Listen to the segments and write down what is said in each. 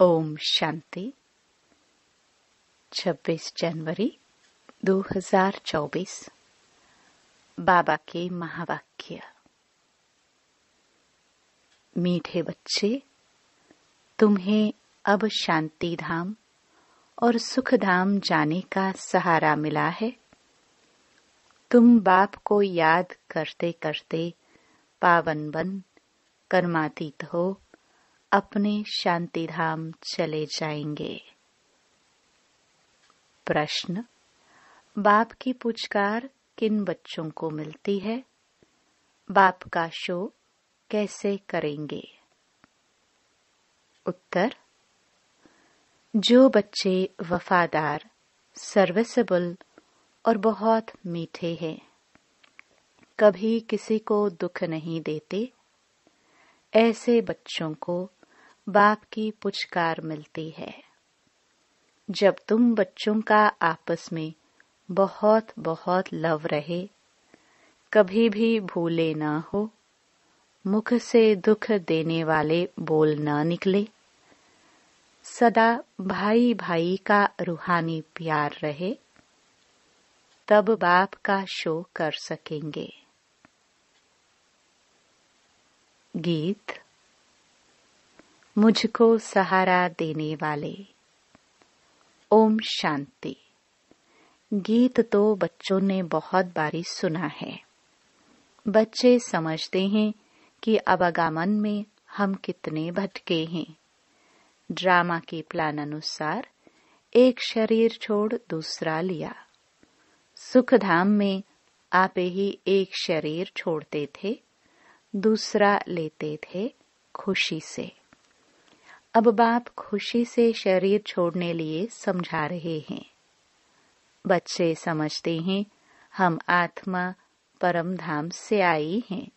ओम शांति। 26 जनवरी 2024। बाबा के महावाक्य। मीठे बच्चे, तुम्हें अब शांति धाम और सुख धाम जाने का सहारा मिला है। तुम बाप को याद करते करते पावन बन कर्मातीत हो अपने शांति धाम चले जाएंगे। प्रश्न: बाप की पुचकार किन बच्चों को मिलती है? बाप का शो कैसे करेंगे? उत्तर: जो बच्चे वफादार, सर्विसेबल और बहुत मीठे हैं, कभी किसी को दुख नहीं देते, ऐसे बच्चों को बाप की पुचकार मिलती है। जब तुम बच्चों का आपस में बहुत बहुत लव रहे, कभी भी भूले न हो, मुख से दुख देने वाले बोल न निकले, सदा भाई भाई का रूहानी प्यार रहे, तब बाप का शो कर सकेंगे। गीत। मुझको सहारा देने वाले। ओम शांति। गीत तो बच्चों ने बहुत बारी सुना है। बच्चे समझते हैं कि आवागमन में हम कितने भटके हैं। ड्रामा के प्लान अनुसार एक शरीर छोड़ दूसरा लिया। सुख धाम में आप ही एक शरीर छोड़ते थे, दूसरा लेते थे खुशी से। अब बाप खुशी से शरीर छोड़ने लिए समझा रहे हैं। बच्चे समझते हैं हम आत्मा परम धाम से आई हैं।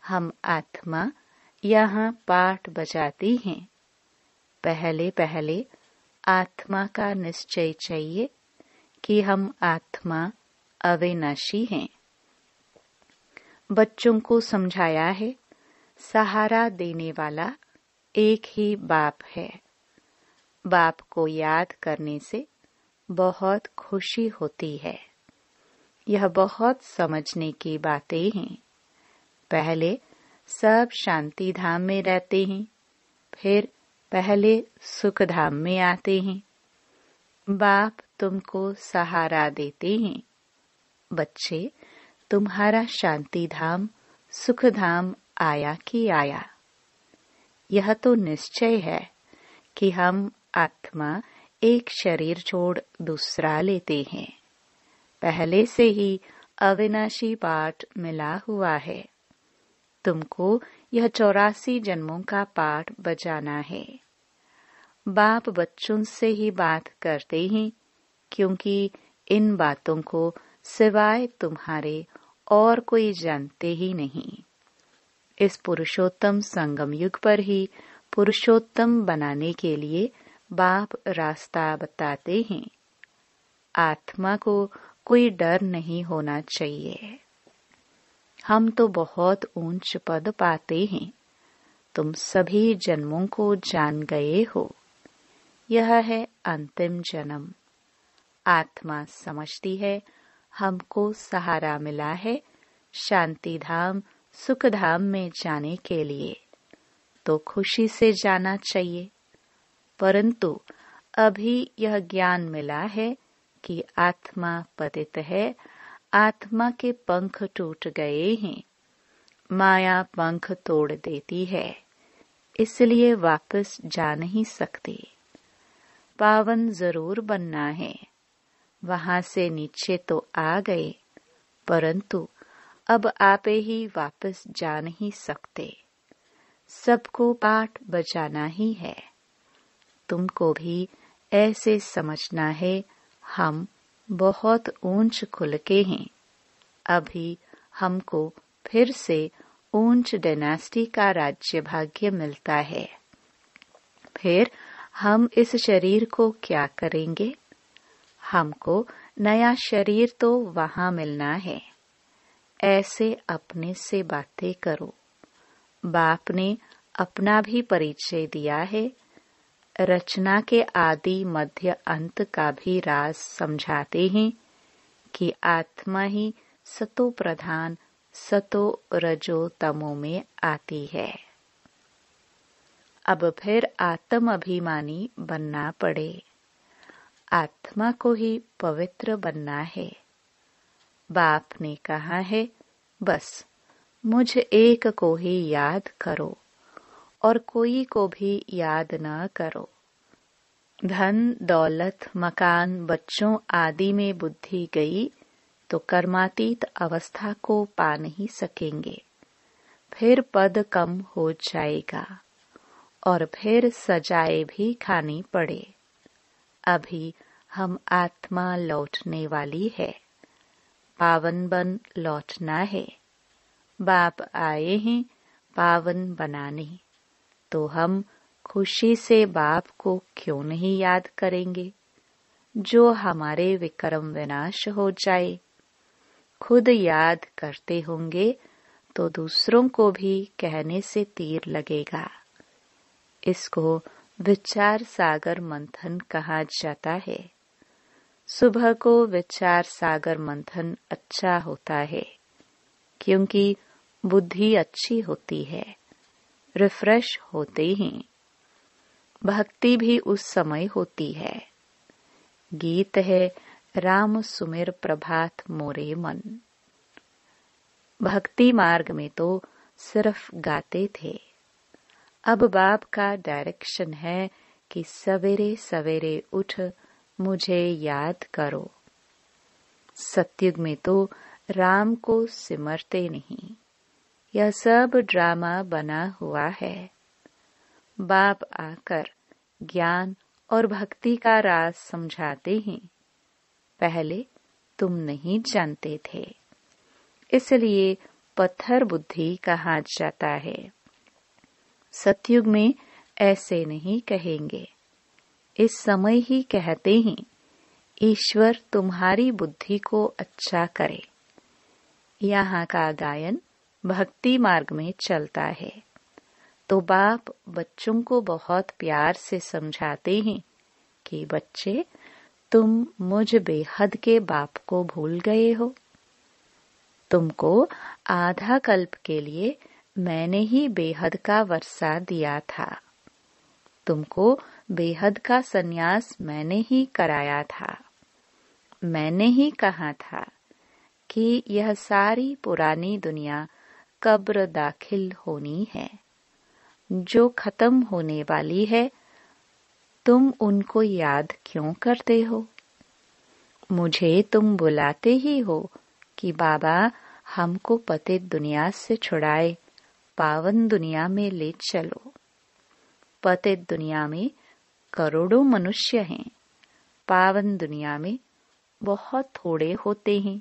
हम आत्मा यहाँ पाठ बजाती हैं। पहले पहले आत्मा का निश्चय चाहिए कि हम आत्मा अविनाशी हैं। बच्चों को समझाया है, सहारा देने वाला एक ही बाप है। बाप को याद करने से बहुत खुशी होती है। यह बहुत समझने की बातें हैं। पहले सब शांति धाम में रहते हैं, फिर पहले सुख धाम में आते हैं। बाप तुमको सहारा देते हैं। बच्चे, तुम्हारा शांति धाम सुख धाम आया कि आया। यह तो निश्चय है कि हम आत्मा एक शरीर छोड़ दूसरा लेते हैं। पहले से ही अविनाशी पाठ मिला हुआ है। तुमको यह 84 जन्मों का पाठ बजाना है। बाप बच्चों से ही बात करते हैं, क्योंकि इन बातों को सिवाय तुम्हारे और कोई जानते ही नहीं। इस पुरुषोत्तम संगम युग पर ही पुरुषोत्तम बनाने के लिए बाप रास्ता बताते हैं। आत्मा को कोई डर नहीं होना चाहिए। हम तो बहुत ऊंच पद पाते हैं। तुम सभी जन्मों को जान गए हो। यह है अंतिम जन्म। आत्मा समझती है हमको सहारा मिला है शांति धाम सुख धाम में जाने के लिए, तो खुशी से जाना चाहिए। परंतु अभी यह ज्ञान मिला है कि आत्मा पतित है, आत्मा के पंख टूट गए हैं। माया पंख तोड़ देती है, इसलिए वापस जा नहीं सकती। पावन जरूर बनना है। वहां से नीचे तो आ गए, परंतु अब आप ही वापस जा नहीं सकते। सबको पाठ बजाना ही है। तुमको भी ऐसे समझना है हम बहुत ऊंच खुल के हैं। अभी हमको फिर से ऊंच डायनास्टी का राज्य भाग्य मिलता है। फिर हम इस शरीर को क्या करेंगे? हमको नया शरीर तो वहां मिलना है। ऐसे अपने से बातें करो। बाप ने अपना भी परिचय दिया है। रचना के आदि मध्य अंत का भी राज समझाते हैं कि आत्मा ही सतो प्रधान सतो रजो तमो में आती है। अब फिर आत्म अभिमानी बनना पड़े। आत्मा को ही पवित्र बनना है। बाप ने कहा है, बस मुझ एक को ही याद करो और कोई को भी याद न करो। धन दौलत मकान बच्चों आदि में बुद्धि गई तो कर्मातीत अवस्था को पा नहीं सकेंगे। फिर पद कम हो जाएगा और फिर सजाए भी खानी पड़े। अभी हम आत्मा लौटने वाली है, पावन बन लौटना है। बाप आए हैं पावन बनाने, तो हम खुशी से बाप को क्यों नहीं याद करेंगे, जो हमारे विक्रम विनाश हो जाए। खुद याद करते होंगे तो दूसरों को भी कहने से तीर लगेगा। इसको विचार सागर मंथन कहा जाता है। सुबह को विचार सागर मंथन अच्छा होता है, क्योंकि बुद्धि अच्छी होती है, रिफ्रेश होते ही। भक्ति भी उस समय होती है। गीत है, राम सुमिर प्रभात मोरे मन। भक्ति मार्ग में तो सिर्फ गाते थे। अब बाप का डायरेक्शन है कि सवेरे सवेरे उठ मुझे याद करो। सतयुग में तो राम को सिमरते नहीं, यह सब ड्रामा बना हुआ है। बाप आकर ज्ञान और भक्ति का राज समझाते हैं। पहले तुम नहीं जानते थे, इसलिए पत्थर बुद्धि कहा जाता है। सतयुग में ऐसे नहीं कहेंगे, इस समय ही कहते हैं, ईश्वर तुम्हारी बुद्धि को अच्छा करे। यहाँ का गायन भक्ति मार्ग में चलता है, तो बाप बच्चों को बहुत प्यार से समझाते हैं कि बच्चे, तुम मुझ बेहद के बाप को भूल गए हो। तुमको आधा कल्प के लिए मैंने ही बेहद का वर्षा दिया था। तुमको बेहद का सन्यास मैंने ही कराया था। मैंने ही कहा था कि यह सारी पुरानी दुनिया कब्र दाखिल होनी है, जो खत्म होने वाली है। तुम उनको याद क्यों करते हो? मुझे तुम बुलाते ही हो कि बाबा हमको पतित दुनिया से छुड़ाए, पावन दुनिया में ले चलो। पतित दुनिया में करोड़ों मनुष्य हैं, पावन दुनिया में बहुत थोड़े होते हैं।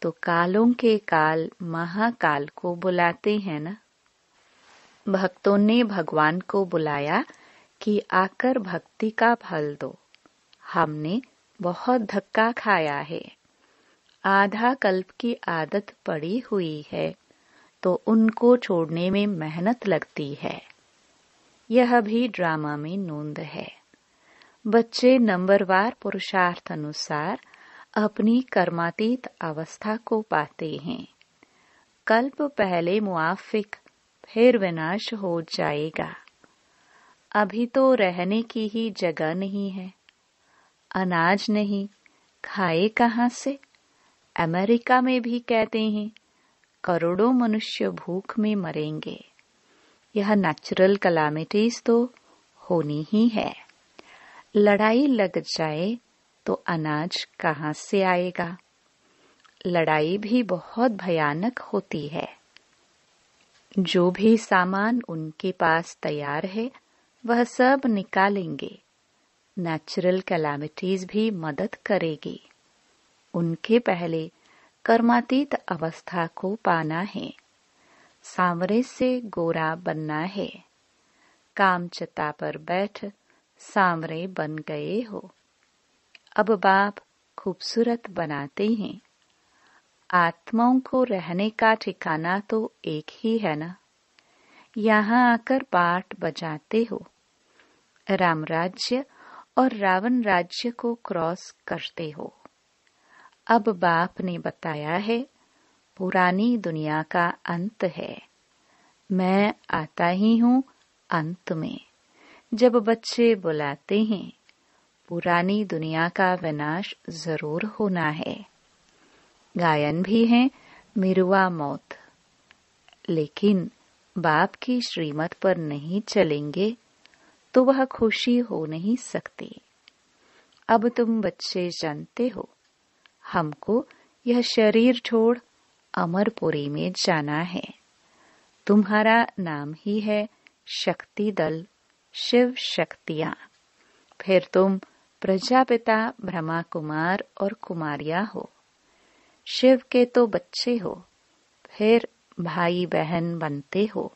तो कालों के काल महाकाल को बुलाते हैं ना। भक्तों ने भगवान को बुलाया कि आकर भक्ति का फल दो। हमने बहुत धक्का खाया है, आधा कल्प की आदत पड़ी हुई है, तो उनको छोड़ने में मेहनत लगती है। यह भी ड्रामा में नोंद है। बच्चे नंबरवार पुरुषार्थ अनुसार अपनी कर्मातीत अवस्था को पाते हैं। कल्प पहले मुआफिक, फिर विनाश हो जाएगा। अभी तो रहने की ही जगह नहीं है, अनाज नहीं, खाए कहाँ से? अमेरिका में भी कहते हैं करोड़ों मनुष्य भूख में मरेंगे। यह नेचुरल कैलामिटीज तो होनी ही है। लड़ाई लग जाए तो अनाज कहाँ से आएगा? लड़ाई भी बहुत भयानक होती है। जो भी सामान उनके पास तैयार है वह सब निकालेंगे। नेचुरल कैलामिटीज भी मदद करेगी। उनके पहले कर्मातीत अवस्था को पाना है। सांवरे से गोरा बनना है। कामचता पर बैठ सांवरे बन गए हो। अब बाप खूबसूरत बनाते हैं। आत्माओं को रहने का ठिकाना तो एक ही है ना। यहाँ आकर पाठ बजाते हो। राम राज्य और रावण राज्य को क्रॉस करते हो। अब बाप ने बताया है, पुरानी दुनिया का अंत है, मैं आता ही हूँ अंत में। जब बच्चे बुलाते हैं, पुरानी दुनिया का विनाश जरूर होना है। गायन भी है मिरुआ मौत, लेकिन बाप की श्रीमत पर नहीं चलेंगे तो वह खुशी हो नहीं सकती। अब तुम बच्चे जानते हो, हमको यह शरीर छोड़ अमरपुरी में जाना है। तुम्हारा नाम ही है शक्ति दल, शिव शक्तियां। फिर तुम प्रजापिता ब्रह्मा कुमार और कुमारियां हो। शिव के तो बच्चे हो, फिर भाई बहन बनते हो।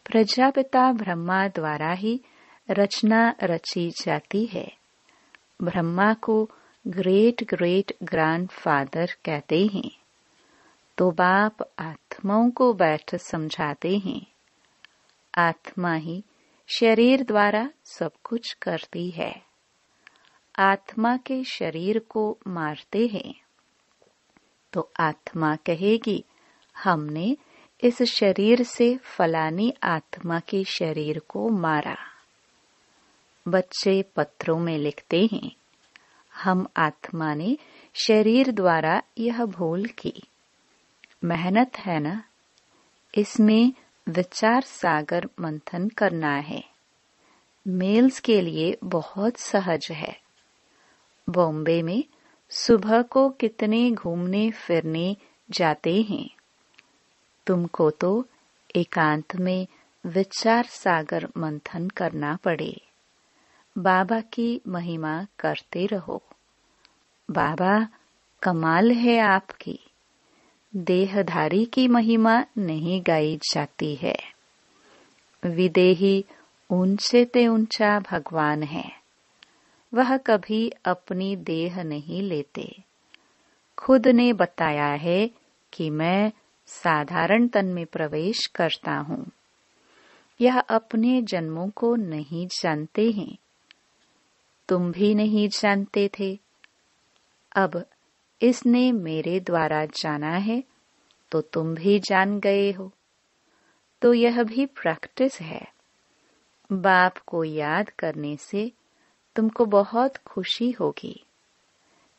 प्रजापिता ब्रह्मा द्वारा ही रचना रची जाती है। ब्रह्मा को ग्रेट ग्रेट ग्रैंडफादर कहते हैं, तो बाप आत्माओं को बैठ समझाते हैं। आत्मा ही शरीर द्वारा सब कुछ करती है। आत्मा के शरीर को मारते हैं तो आत्मा कहेगी, हमने इस शरीर से फलानी आत्मा के शरीर को मारा। बच्चे पत्रों में लिखते हैं, हम आत्मा ने शरीर द्वारा यह भूल की। मेहनत है ना, इसमें विचार सागर मंथन करना है। मेल्स के लिए बहुत सहज है। बॉम्बे में सुबह को कितने घूमने फिरने जाते हैं। तुमको तो एकांत में विचार सागर मंथन करना पड़े। बाबा की महिमा करते रहो। बाबा, कमाल है आपकी। देहधारी की महिमा नहीं गाई जाती है। विदेही ऊंचे ते ऊंचा भगवान है। वह कभी अपनी देह नहीं लेते। खुद ने बताया है कि मैं साधारण तन में प्रवेश करता हूँ। यह अपने जन्मों को नहीं जानते हैं। तुम भी नहीं जानते थे। अब इसने मेरे द्वारा जाना है तो तुम भी जान गए हो। तो यह भी प्रैक्टिस है। बाप को याद करने से तुमको बहुत खुशी होगी।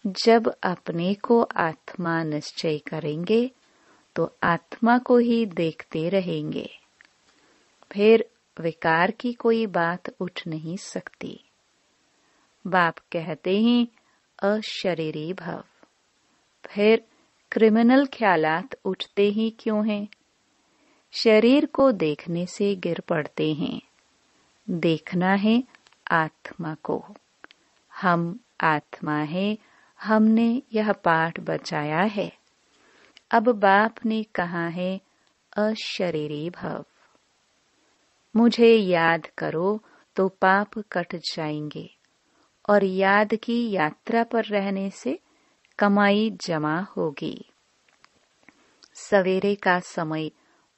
जब अपने को आत्मा निश्चय करेंगे तो आत्मा को ही देखते रहेंगे। फिर विकार की कोई बात उठ नहीं सकती। बाप कहते हैं अशरीरी भव। फिर क्रिमिनल ख्यालात उठते ही क्यों हैं? शरीर को देखने से गिर पड़ते हैं। देखना है आत्मा को। हम आत्मा है, हमने यह पाठ बचाया है। अब बाप ने कहा है अशरीरी भव। मुझे याद करो तो पाप कट जाएंगे और याद की यात्रा पर रहने से कमाई जमा होगी। सवेरे का समय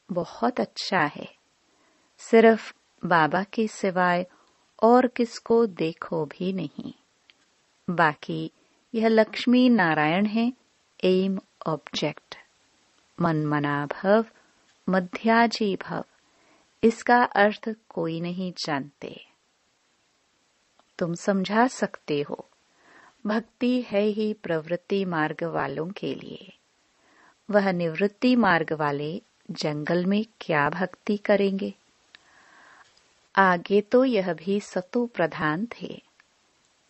बहुत अच्छा है। सिर्फ बाबा के सिवाय और किसको देखो भी नहीं। बाकी यह लक्ष्मी नारायण है, एम ऑब्जेक्ट। मन मना भव, मध्याजी भव, इसका अर्थ कोई नहीं जानते। तुम समझा सकते हो। भक्ति है ही प्रवृत्ति मार्ग वालों के लिए। वह निवृत्ति मार्ग वाले जंगल में क्या भक्ति करेंगे? आगे तो यह भी सतो प्रधान थे।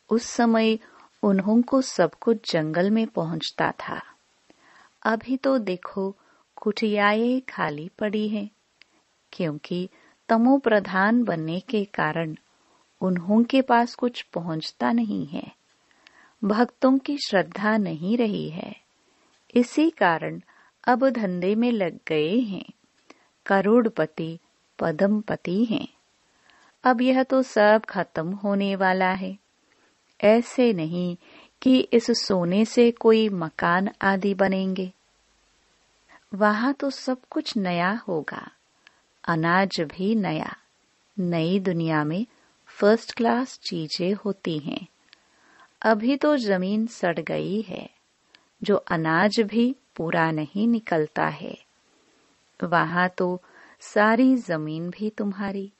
उस समय उन्हों को सब कुछ जंगल में पहुंचता था। अभी तो देखो कुटियाएं खाली पड़ी हैं, क्योंकि तमो प्रधान बनने के कारण उन्हों के पास कुछ पहुंचता नहीं है। भक्तों की श्रद्धा नहीं रही है। इसी कारण अब धंधे में लग गए हैं। करोड़पति पद्मपति हैं। अब यह तो सब खत्म होने वाला है। ऐसे नहीं कि इस सोने से कोई मकान आदि बनेंगे। वहां तो सब कुछ नया होगा। अनाज भी नया। नई दुनिया में फर्स्ट क्लास चीजें होती हैं। अभी तो जमीन सड़ गई है, जो अनाज भी पूरा नहीं निकलता है। वहां तो सारी जमीन भी तुम्हारी,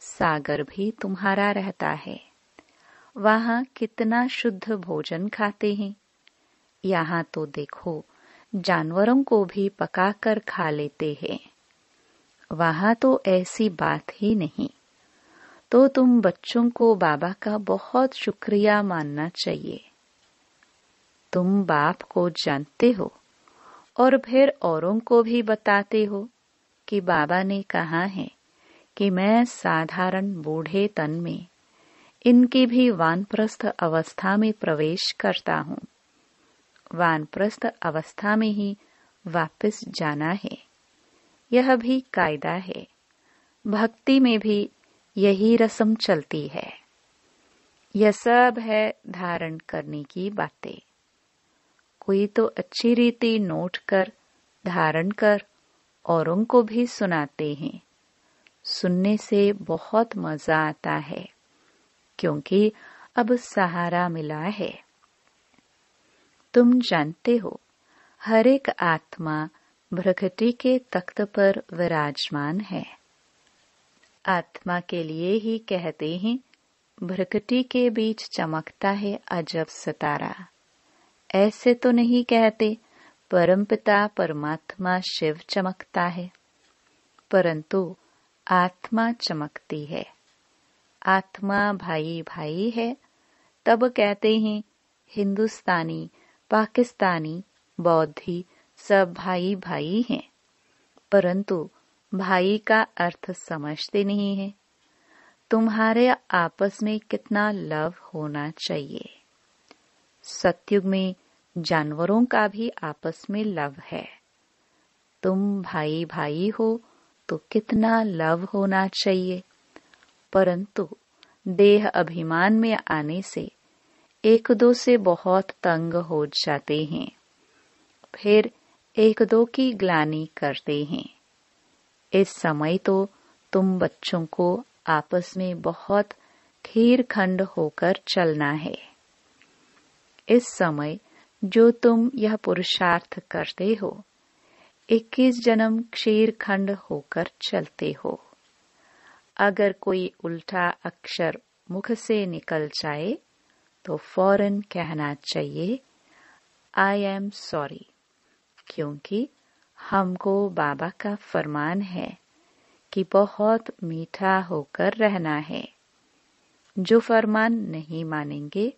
सागर भी तुम्हारा रहता है। वहां कितना शुद्ध भोजन खाते हैं। यहाँ तो देखो, जानवरों को भी पकाकर खा लेते हैं। वहां तो ऐसी बात ही नहीं। तो तुम बच्चों को बाबा का बहुत शुक्रिया मानना चाहिए। तुम बाप को जानते हो और फिर औरों को भी बताते हो कि बाबा ने कहा है कि मैं साधारण बूढ़े तन में इनकी भी वानप्रस्थ अवस्था में प्रवेश करता हूँ। वानप्रस्थ अवस्था में ही वापस जाना है। यह भी कायदा है। भक्ति में भी यही रस्म चलती है। यह सब है धारण करने की बातें। कोई तो अच्छी रीति नोट कर, धारण कर औरों को भी सुनाते हैं। सुनने से बहुत मजा आता है, क्योंकि अब सहारा मिला है। तुम जानते हो, हर एक आत्मा भृगटी के तख्त पर विराजमान है। आत्मा के लिए ही कहते हैं, भृगटी के बीच चमकता है अजब सितारा। ऐसे तो नहीं कहते परमपिता परमात्मा शिव चमकता है, परंतु आत्मा चमकती है। आत्मा भाई भाई है, तब कहते हैं हिंदुस्तानी, पाकिस्तानी, बौद्धी सब भाई भाई हैं, परंतु भाई का अर्थ समझते नहीं है। तुम्हारे आपस में कितना लव होना चाहिए। सतयुग में जानवरों का भी आपस में लव है। तुम भाई भाई हो तो कितना लव होना चाहिए, परंतु देह अभिमान में आने से एक दो से बहुत तंग हो जाते हैं, फिर एक दो की ग्लानि करते हैं। इस समय तो तुम बच्चों को आपस में बहुत खीरखंड होकर चलना है। इस समय जो तुम यह पुरुषार्थ करते हो, 21 जन्म क्षीरखंड होकर चलते हो। अगर कोई उल्टा अक्षर मुख से निकल जाए तो फौरन कहना चाहिए, आई एम सॉरी, क्योंकि हमको बाबा का फरमान है कि बहुत मीठा होकर रहना है। जो फरमान नहीं मानेंगे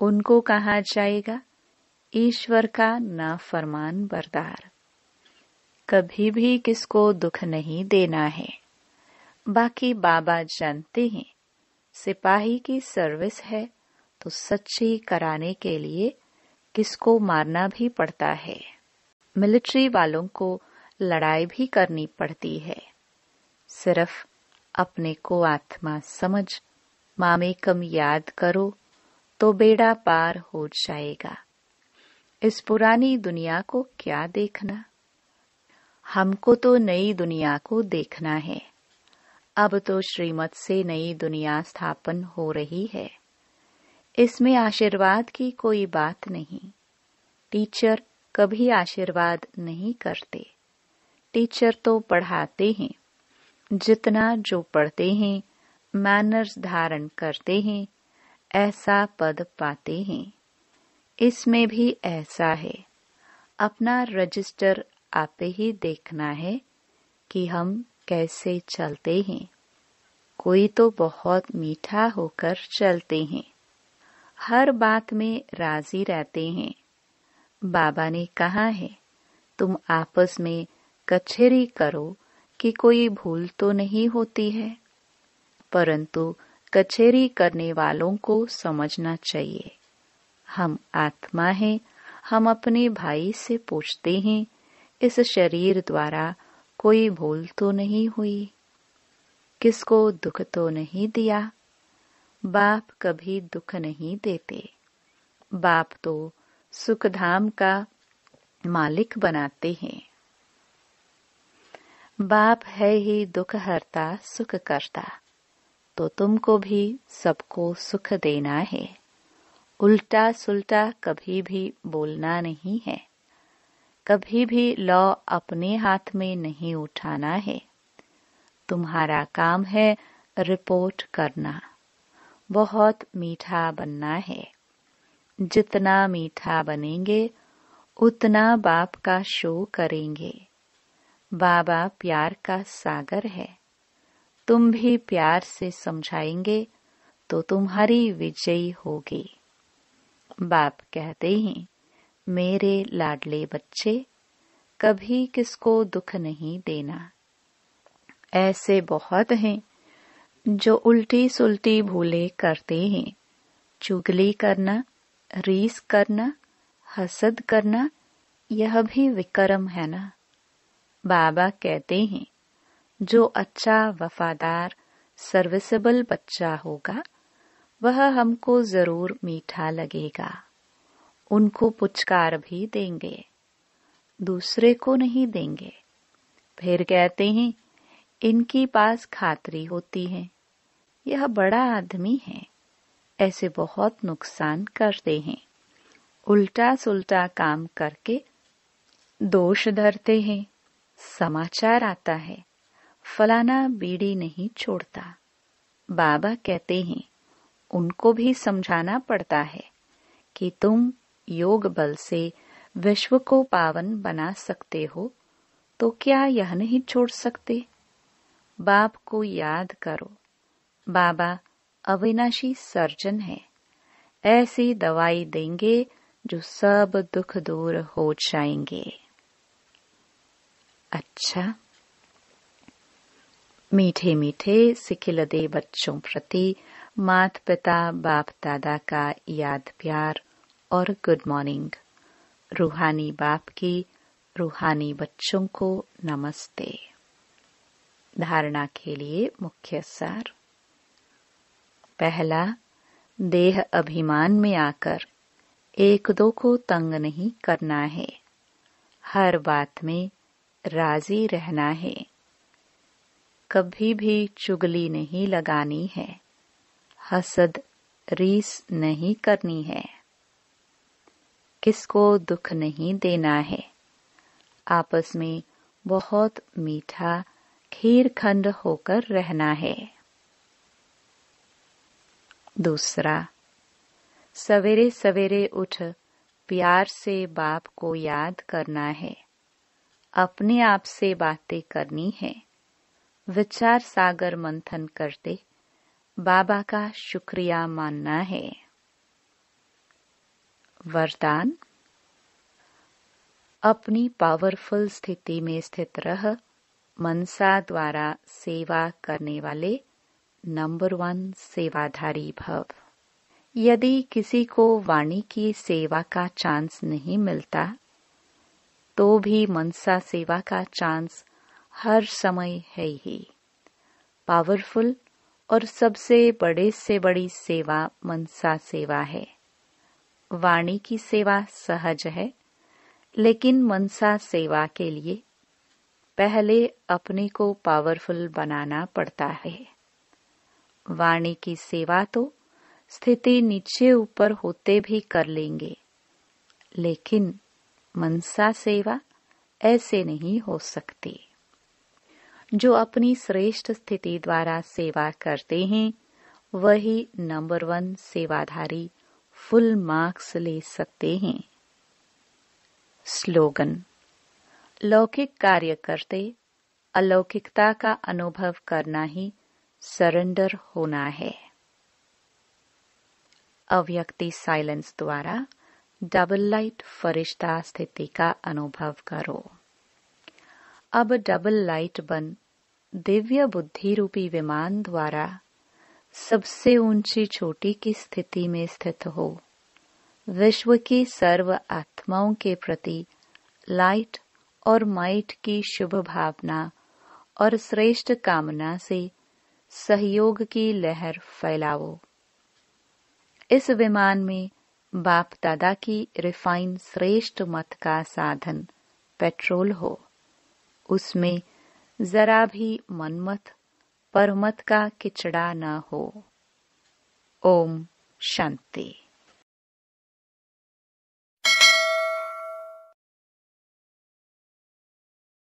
उनको कहा जाएगा ईश्वर का नाफरमान बरदार। कभी भी किसको दुख नहीं देना है। बाकी बाबा जानते हैं, सिपाही की सर्विस है तो सच्ची कराने के लिए किसको मारना भी पड़ता है। मिलिट्री वालों को लड़ाई भी करनी पड़ती है। सिर्फ अपने को आत्मा समझ मामेकम याद करो तो बेड़ा पार हो जाएगा। इस पुरानी दुनिया को क्या देखना। हमको तो नई दुनिया को देखना है। अब तो श्रीमत से नई दुनिया स्थापन हो रही है। इसमें आशीर्वाद की कोई बात नहीं। टीचर कभी आशीर्वाद नहीं करते। टीचर तो पढ़ाते हैं। जितना जो पढ़ते हैं, मैनर्स धारण करते हैं, ऐसा पद पाते हैं। इसमें भी ऐसा है। अपना रजिस्टर आपे ही देखना है कि हम कैसे चलते हैं। कोई तो बहुत मीठा होकर चलते हैं, हर बात में राजी रहते हैं। बाबा ने कहा है, तुम आपस में कचहरी करो कि कोई भूल तो नहीं होती है, परंतु कचहरी करने वालों को समझना चाहिए हम आत्मा हैं। हम अपने भाई से पूछते हैं, इस शरीर द्वारा कोई भूल तो नहीं हुई, किसको दुख तो नहीं दिया। बाप कभी दुख नहीं देते। बाप तो सुखधाम का मालिक बनाते हैं। बाप है ही दुख हरता सुख करता। तो तुमको भी सबको सुख देना है। उल्टा सुल्टा कभी भी बोलना नहीं है। कभी भी लौ अपने हाथ में नहीं उठाना है। तुम्हारा काम है रिपोर्ट करना। बहुत मीठा बनना है। जितना मीठा बनेंगे उतना बाप का शो करेंगे। बाबा प्यार का सागर है। तुम भी प्यार से समझाएंगे तो तुम्हारी विजयी होगी। बाप कहते हैं, मेरे लाडले बच्चे, कभी किसको दुख नहीं देना। ऐसे बहुत हैं जो उल्टी सुल्टी भूले करते हैं। चुगली करना, रीस करना, हसद करना, यह भी विक्रम है ना। बाबा कहते हैं, जो अच्छा वफादार सर्विसेबल बच्चा होगा वह हमको जरूर मीठा लगेगा। उनको पुचकार भी देंगे, दूसरे को नहीं देंगे। फिर कहते हैं, इनकी पास खातरी होती है, यह बड़ा आदमी है। ऐसे बहुत नुकसान करते हैं। उल्टा सुल्टा काम करके दोष धरते हैं। समाचार आता है, फलाना बीड़ी नहीं छोड़ता। बाबा कहते हैं, उनको भी समझाना पड़ता है कि तुम योग बल से विश्व को पावन बना सकते हो, तो क्या यह नहीं छोड़ सकते। बाप को याद करो। बाबा अविनाशी सर्जन है। ऐसी दवाई देंगे जो सब दुख दूर हो जाएंगे। अच्छा, मीठे मीठे सिखिलदे बच्चों प्रति माता पिता बाप दादा का याद प्यार और गुड मॉर्निंग। रूहानी बाप की रूहानी बच्चों को नमस्ते। धारणा के लिए मुख्य सार। पहला, देह अभिमान में आकर एक दो को तंग नहीं करना है। हर बात में राजी रहना है। कभी भी चुगली नहीं लगानी है। हसद रीस नहीं करनी है। किसको दुख नहीं देना है। आपस में बहुत मीठा खीरखंड होकर रहना है। दूसरा, सवेरे सवेरे उठ प्यार से बाप को याद करना है। अपने आप से बातें करनी है। विचार सागर मंथन करते बाबा का शुक्रिया मानना है। वरदान, अपनी पावरफुल स्थिति में स्थित रह मनसा द्वारा सेवा करने वाले नंबर 1 सेवाधारी भव। यदि किसी को वाणी की सेवा का चांस नहीं मिलता, तो भी मनसा सेवा का चांस हर समय है ही। पावरफुल और सबसे बड़े से बड़ी सेवा मनसा सेवा है। वाणी की सेवा सहज है, लेकिन मनसा सेवा के लिए पहले अपने को पावरफुल बनाना पड़ता है। वाणी की सेवा तो स्थिति नीचे ऊपर होते भी कर लेंगे, लेकिन मनसा सेवा ऐसे नहीं हो सकती। जो अपनी श्रेष्ठ स्थिति द्वारा सेवा करते हैं, वही नंबर 1 सेवाधारी फुल मार्क्स ले सकते हैं। स्लोगन, लौकिक कार्य करते अलौकिकता का अनुभव करना ही सरेंडर होना है। अव्यक्ति साइलेंस द्वारा डबल लाइट फरिश्ता स्थिति का अनुभव करो। अब डबल लाइट बन दिव्य बुद्धि रूपी विमान द्वारा सबसे ऊंची चोटी की स्थिति में स्थित हो। विश्व की सर्व आत्माओं के प्रति लाइट और माइट की शुभ भावना और श्रेष्ठ कामना से सहयोग की लहर फैलाओ। इस विमान में बाप दादा की रिफाइन श्रेष्ठ मत का साधन पेट्रोल हो। उसमें जरा भी मनमत पर मत का किचड़ा न हो। ओम शांति।